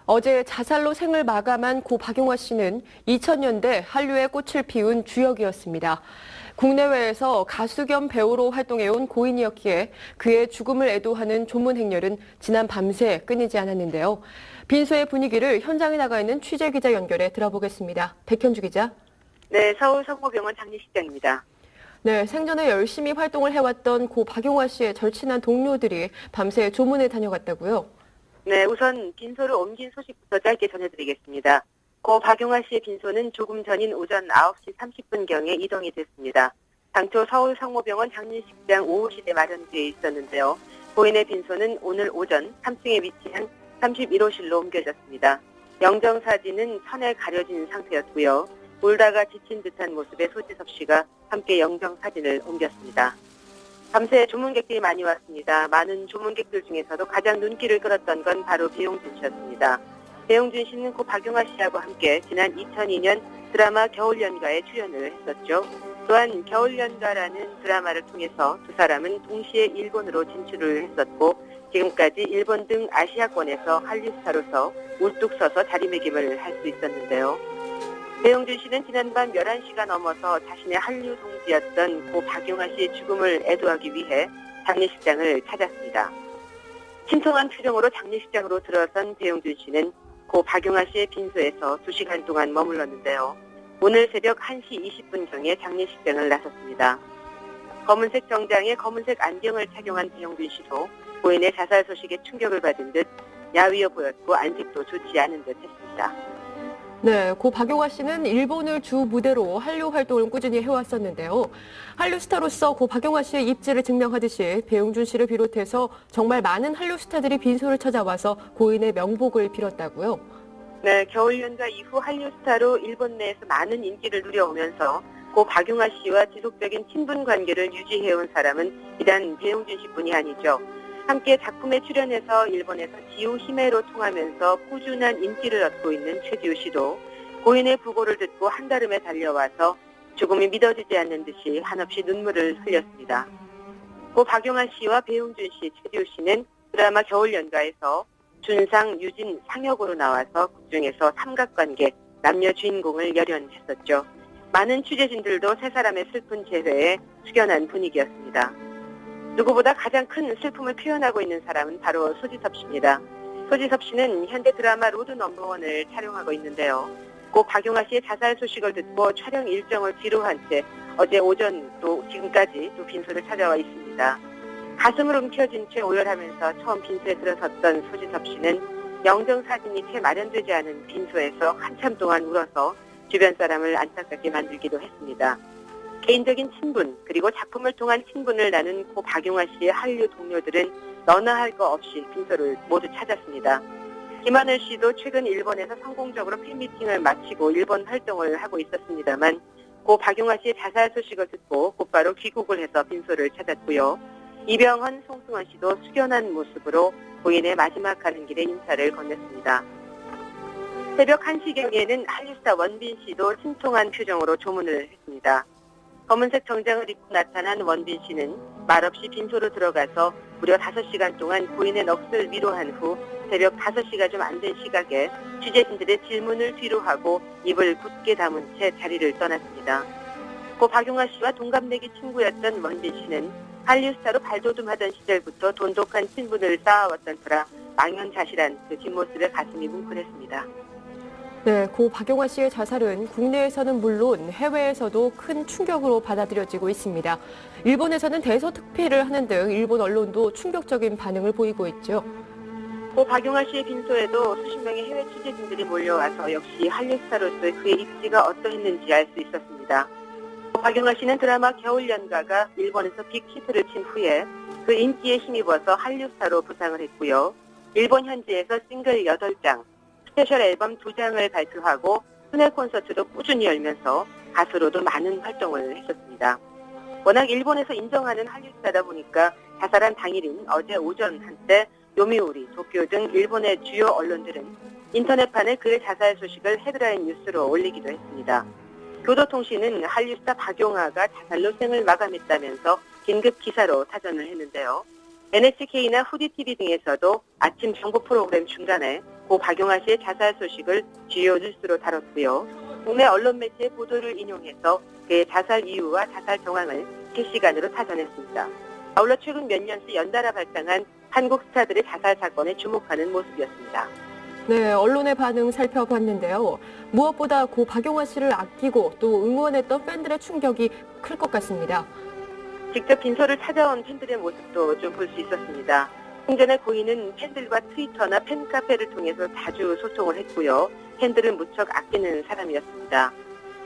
어제 자살로 생을 마감한 고 박용화 씨는 2000년대 한류의 꽃을 피운 주역이었습니다. 국내외에서 가수 겸 배우로 활동해온 고인이었기에 그의 죽음을 애도하는 조문 행렬은 지난 밤새 끊이지 않았는데요. 빈소의 분위기를 현장에 나가 있는 취재기자 연결해 들어보겠습니다. 백현주 기자. 네, 서울 성모병원 장례식장입니다. 네, 생전에 열심히 활동을 해왔던 고 박용화 씨의 절친한 동료들이 밤새 조문에 다녀갔다고요? 네, 우선 빈소를 옮긴 소식부터 짧게 전해드리겠습니다. 고 박용화 씨의 빈소는 조금 전인 오전 9시 30분경에 이동이 됐습니다. 당초 서울 성모병원 장례식장 5호실에 마련되어 있었는데요. 고인의 빈소는 오늘 오전 3층에 위치한 31호실로 옮겨졌습니다. 영정사진은 천에 가려진 상태였고요. 울다가 지친 듯한 모습의 소지섭 씨가 함께 영정사진을 옮겼습니다. 밤새 조문객들이 많이 왔습니다. 많은 조문객들 중에서도 가장 눈길을 끌었던 건 바로 배용준 씨였습니다. 배용준 씨는 고 박용화 씨하고 함께 지난 2002년 드라마 겨울연가에 출연을 했었죠. 또한 겨울연가라는 드라마를 통해서 두 사람은 동시에 일본으로 진출을 했었고 지금까지 일본 등 아시아권에서 한류 스타로서 우뚝 서서 자리매김을 할 수 있었는데요. 배용준 씨는 지난밤 11시가 넘어서 자신의 한류 동지였던 고 박용화 씨의 죽음을 애도하기 위해 장례식장을 찾았습니다. 신통한 표정으로 장례식장으로 들어선 배용준 씨는 고 박용화 씨의 빈소에서 2시간 동안 머물렀는데요. 오늘 새벽 1시 20분경에 장례식장을 나섰습니다. 검은색 정장에 검은색 안경을 착용한 배용준 씨도 고인의 자살 소식에 충격을 받은 듯 야위어 보였고 안색도 좋지 않은 듯 했습니다. 네, 고 박용화 씨는 일본을 주 무대로 한류 활동을 꾸준히 해왔었는데요. 한류 스타로서 고 박용화 씨의 입지를 증명하듯이 배용준 씨를 비롯해서 정말 많은 한류 스타들이 빈소를 찾아와서 고인의 명복을 빌었다고요. 네, 겨울연가 이후 한류 스타로 일본 내에서 많은 인기를 누려오면서 고 박용화 씨와 지속적인 친분 관계를 유지해온 사람은 비단 배용준 씨뿐이 아니죠. 함께 작품에 출연해서 일본에서 지우 히메로 통하면서 꾸준한 인기를 얻고 있는 최지우 씨도 고인의 부고를 듣고 한달음에 달려와서 죽음이 믿어지지 않는 듯이 한없이 눈물을 흘렸습니다. 고 박용화 씨와 배용준 씨, 최지우 씨는 드라마 겨울연가에서 준상, 유진, 상역으로 나와서 극중에서 삼각관계, 남녀 주인공을 열연했었죠. 많은 취재진들도 세 사람의 슬픈 재회에 숙연한 분위기였습니다. 누구보다 가장 큰 슬픔을 표현하고 있는 사람은 바로 소지섭 씨입니다. 소지섭 씨는 현대 드라마 로드 넘버원을 촬영하고 있는데요. 고 박용화 씨의 자살 소식을 듣고 촬영 일정을 뒤로한 채 어제 오전 또 지금까지 또 빈소를 찾아와 있습니다. 가슴을 움켜쥔 채 오열하면서 처음 빈소에 들어섰던 소지섭 씨는 영정사진이 채 마련되지 않은 빈소에서 한참 동안 울어서 주변 사람을 안타깝게 만들기도 했습니다. 개인적인 친분 그리고 작품을 통한 친분을 나눈 고 박용화 씨의 한류 동료들은 너나 할 거 없이 빈소를 모두 찾았습니다. 김하늘 씨도 최근 일본에서 성공적으로 팬미팅을 마치고 일본 활동을 하고 있었습니다만 고 박용화 씨의 자살 소식을 듣고 곧바로 귀국을 해서 빈소를 찾았고요. 이병헌, 송승헌 씨도 숙연한 모습으로 고인의 마지막 가는 길에 인사를 건넸습니다. 새벽 1시경에는 한류스타 원빈 씨도 침통한 표정으로 조문을 했습니다. 검은색 정장을 입고 나타난 원빈 씨는 말없이 빈소로 들어가서 무려 5시간 동안 고인의 넋을 위로한 후 새벽 5시가 좀 안 된 시각에 취재진들의 질문을 뒤로하고 입을 굳게 다문 채 자리를 떠났습니다. 고 박용화 씨와 동갑내기 친구였던 원빈 씨는 한류스타로 발돋움하던 시절부터 돈독한 친분을 쌓아왔던 터라 망연자실한 그 뒷모습에 가슴이 뭉클했습니다. 네, 고 박용화 씨의 자살은 국내에서는 물론 해외에서도 큰 충격으로 받아들여지고 있습니다. 일본에서는 대서특필을 하는 등 일본 언론도 충격적인 반응을 보이고 있죠. 고 박용화 씨의 빈소에도 수십 명의 해외 취재진들이 몰려와서 역시 한류 스타로서의 그의 입지가 어떠했는지 알 수 있었습니다. 고 박용화 씨는 드라마 겨울연가가 일본에서 빅히트를 친 후에 그 인기에 힘입어서 한류 스타로 부상을 했고요. 일본 현지에서 싱글 8장, 스페셜 앨범 2장을 발표하고 순회 콘서트도 꾸준히 열면서 가수로도 많은 활동을 했었습니다. 워낙 일본에서 인정하는 한류 스타다 보니까 자살한 당일인 어제 오전 한때 요미우리, 도쿄 등 일본의 주요 언론들은 인터넷판에 그의 자살 소식을 헤드라인 뉴스로 올리기도 했습니다. 교도통신은 한류스타 박용화가 자살로 생을 마감했다면서 긴급 기사로 타전을 했는데요. NHK나 후디TV 등에서도 아침 정보 프로그램 중간에 고 박용화 씨의 자살 소식을 주요 뉴스로 다뤘고요. 국내 언론 매체의 보도를 인용해서 그의 자살 이유와 자살 정황을 실시간으로 타전했습니다. 아울러 최근 몇 년새 연달아 발생한 한국 스타들의 자살 사건에 주목하는 모습이었습니다. 네, 언론의 반응 살펴봤는데요. 무엇보다 고 박용화 씨를 아끼고 또 응원했던 팬들의 충격이 클 것 같습니다. 직접 빈소를 찾아온 팬들의 모습도 좀 볼 수 있었습니다. 생전에 고인은 팬들과 트위터나 팬카페를 통해서 자주 소통을 했고요. 팬들을 무척 아끼는 사람이었습니다.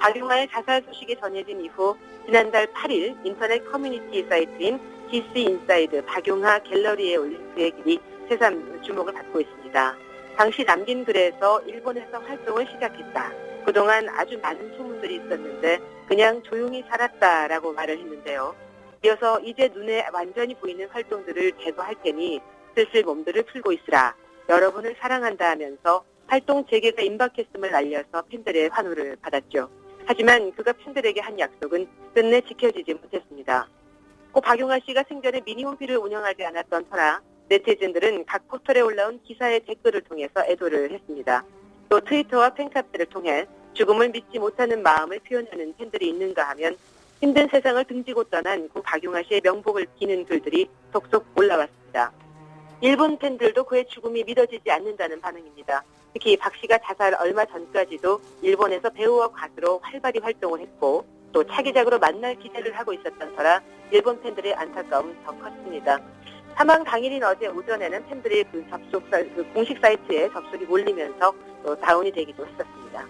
박용화의 자살 소식이 전해진 이후 지난달 8일 인터넷 커뮤니티 사이트인 DC 인사이드 박용화 갤러리에 올린 그의 글이 새삼 주목을 받고 있습니다. 당시 남긴 글에서 일본에서 활동을 시작했다. 그동안 아주 많은 소문들이 있었는데 그냥 조용히 살았다라고 말을 했는데요. 이어서 이제 눈에 완전히 보이는 활동들을 제거할 테니 슬슬 몸들을 풀고 있으라. 여러분을 사랑한다 하면서 활동 재개가 임박했음을 알려서 팬들의 환호를 받았죠. 하지만 그가 팬들에게 한 약속은 끝내 지켜지지 못했습니다. 고 박용화 씨가 생전에 미니홈피를 운영하지 않았던 터라 네티즌들은 각 포털에 올라온 기사의 댓글을 통해서 애도를 했습니다. 또 트위터와 팬카페를 통해 죽음을 믿지 못하는 마음을 표현하는 팬들이 있는가 하면 힘든 세상을 등지고 떠난 고 박용화 씨의 명복을 비는 글들이 속속 올라왔습니다. 일본 팬들도 그의 죽음이 믿어지지 않는다는 반응입니다. 특히 박 씨가 자살 얼마 전까지도 일본에서 배우와 가수로 활발히 활동을 했고 또 차기작으로 만날 기대를 하고 있었던 터라 일본 팬들의 안타까움 더 컸습니다. 사망 당일인 어제 오전에는 팬들이 공식 사이트에 접속이 몰리면서 또 다운이 되기도 했었습니다.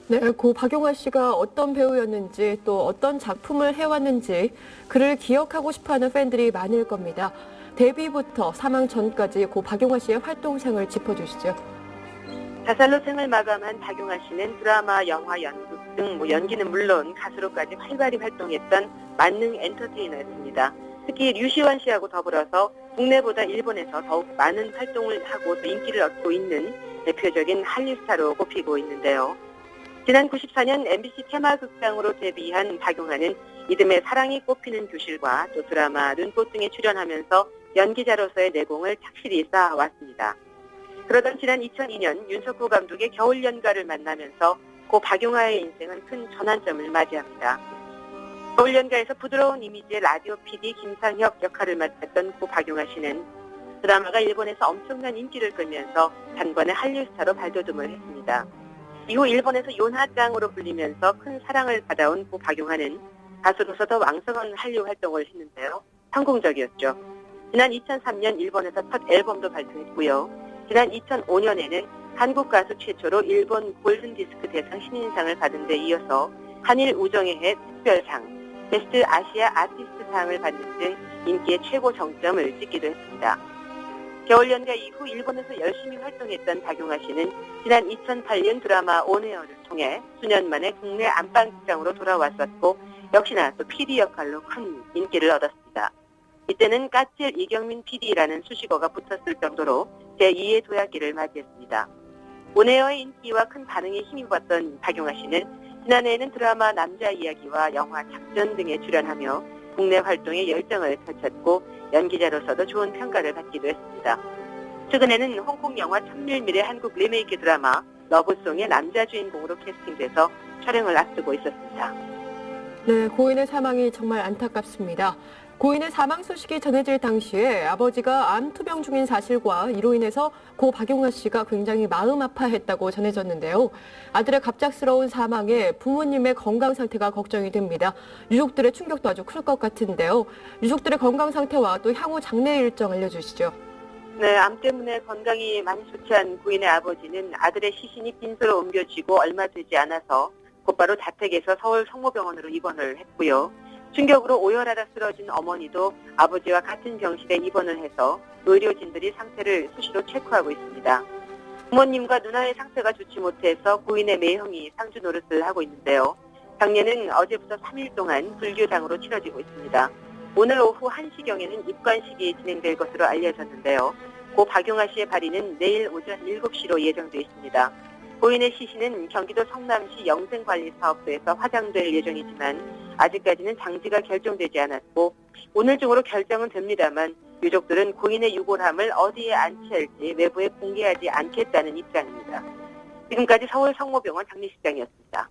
네, 고 박용화 씨가 어떤 배우였는지 또 어떤 작품을 해왔는지 그를 기억하고 싶어하는 팬들이 많을 겁니다. 데뷔부터 사망 전까지 고 박용화 씨의 활동상을 짚어주시죠. 자살로 생을 마감한 박용화 씨는 드라마, 영화, 연극 등 연기는 물론 가수로까지 활발히 활동했던 만능 엔터테이너였습니다. 특히 류시환 씨하고 더불어서 국내보다 일본에서 더욱 많은 활동을 하고 또 인기를 얻고 있는 대표적인 한류 스타로 꼽히고 있는데요. 지난 94년 MBC 테마극장으로 데뷔한 박용화는 이듬해 사랑이 꽃피는 교실과 또 드라마 눈꽃 등에 출연하면서 연기자로서의 내공을 착실히 쌓아왔습니다. 그러던 지난 2002년 윤석호 감독의 겨울연가를 만나면서 고 박용화의 인생은 큰 전환점을 맞이합니다. 겨울연가에서 부드러운 이미지의 라디오 PD 김상혁 역할을 맡았던 고 박용화 씨는 드라마가 일본에서 엄청난 인기를 끌면서 단번에 한류 스타로 발돋움을 했습니다. 이후 일본에서 요나짱으로 불리면서 큰 사랑을 받아온 고 박용화는 가수로서 더 왕성한 한류 활동을 했는데요. 성공적이었죠. 지난 2003년 일본에서 첫 앨범도 발표했고요. 지난 2005년에는 한국 가수 최초로 일본 골든디스크 대상 신인상을 받은 데 이어서 한일 우정의 해 특별상, 베스트 아시아 아티스트상을 받는 등 인기의 최고 정점을 찍기도 했습니다. 겨울연가 이후 일본에서 열심히 활동했던 박용화 씨는 지난 2008년 드라마 온에어를 통해 수년 만에 국내 안방극장으로 돌아왔었고 역시나 또 PD 역할로 큰 인기를 얻었습니다. 이때는 까칠 이경민 PD라는 수식어가 붙었을 정도로 제2의 도약기를 맞이했습니다. 온에어의 인기와 큰 반응에 힘입었던 박용화 씨는 지난해에는 드라마 남자 이야기와 영화 작전 등에 출연하며 국내 활동에 열정을 펼쳤고 연기자로서도 좋은 평가를 받기도 했습니다. 최근에는 홍콩 영화 천밀밀의 한국 리메이크 드라마 러브송의 남자 주인공으로 캐스팅돼서 촬영을 앞두고 있었습니다. 네, 고인의 사망이 정말 안타깝습니다. 고인의 사망 소식이 전해질 당시에 아버지가 암 투병 중인 사실과 이로 인해서 고 박용화 씨가 굉장히 마음 아파했다고 전해졌는데요. 아들의 갑작스러운 사망에 부모님의 건강 상태가 걱정이 됩니다. 유족들의 충격도 아주 클 것 같은데요. 유족들의 건강 상태와 또 향후 장례 일정 알려주시죠. 네, 암 때문에 건강이 많이 좋지 않은 고인의 아버지는 아들의 시신이 빈소로 옮겨지고 얼마 되지 않아서 곧바로 자택에서 서울 성모병원으로 입원을 했고요. 충격으로 오열하다 쓰러진 어머니도 아버지와 같은 병실에 입원을 해서 의료진들이 상태를 수시로 체크하고 있습니다. 부모님과 누나의 상태가 좋지 못해서 고인의 매형이 상주 노릇을 하고 있는데요. 장례는 어제부터 3일 동안 불교장으로 치러지고 있습니다. 오늘 오후 1시경에는 입관식이 진행될 것으로 알려졌는데요. 고 박용화 씨의 발인은 내일 오전 7시로 예정돼 있습니다. 고인의 시신은 경기도 성남시 영생관리사업소에서 화장될 예정이지만 아직까지는 장지가 결정되지 않았고 오늘 중으로 결정은 됩니다만 유족들은 고인의 유골함을 어디에 안치할지 외부에 공개하지 않겠다는 입장입니다. 지금까지 서울 성모병원 장례식장이었습니다.